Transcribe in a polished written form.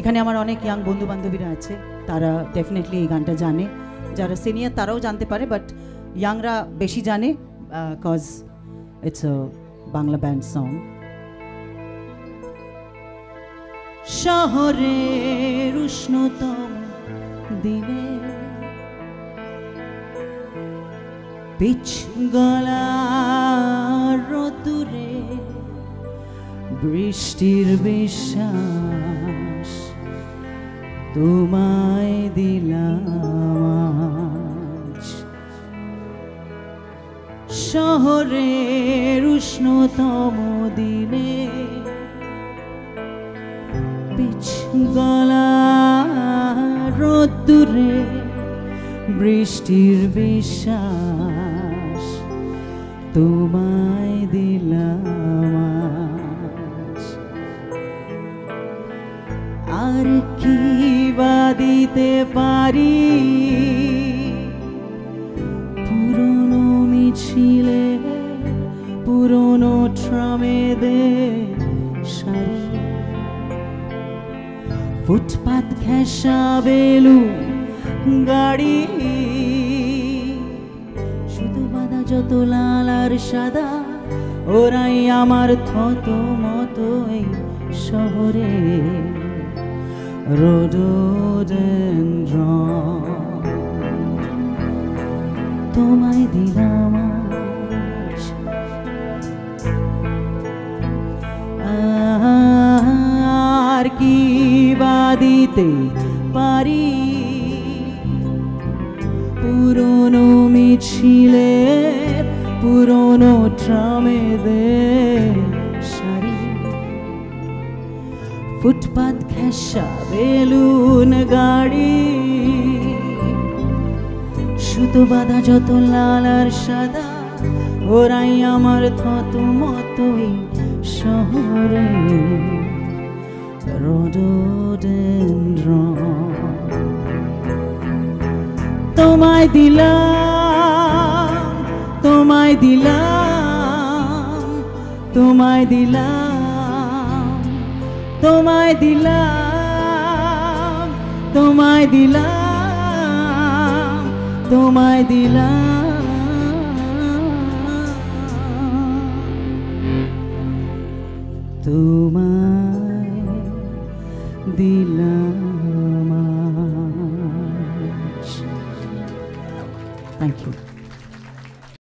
এখানে আমার অনেক ইয়াং বন্ধু বান্ধবীরা আছে, তারা ডেফিনেটলি এই গানটা জানে। যারা সিনিয়র তারাও জানতে পারে, বাট ইয়াংরা বেশি জানে cause it's a Bangla band song. শহরের উষ্ণতম দিনে পিচ গলা রোদুরে বৃষ্টির বিশ্বাস তোমায় দিলাম। শহরের উষ্ণতম দিনে পিচ গলা রোদুরে বৃষ্টির বিশ্বাস তোমায় দিলাম। আর কি বা দিতে পারি পুরনো মিছিলে পুরনো ট্রামেদের সারি, ফুটপাত ঘেঁষা বেলুন গাড়ি, শুধু বাঁধা যত লাল আর সাদা, ওরাই আমার থত মতো এই শহরে রোডোডেনড্রন। তোমায় দিলাম আর কি বা দিতে পারি পুরনো মিছিলে পুরনো ট্রামেদের সারি, ফুটপাত ঘেঁষা বেলুন গাড়ি, সুতো বাঁধা যত লাল আর সাদা, ওরাই আমার থত মতোই শহরে রোডোডেনড্রন। তোমায় দিলাম, তোমায় দিলাম, তোমায় দিলাম, তোমায় দিলাম, তোমায় দিলাম, তোমায় দিলাম।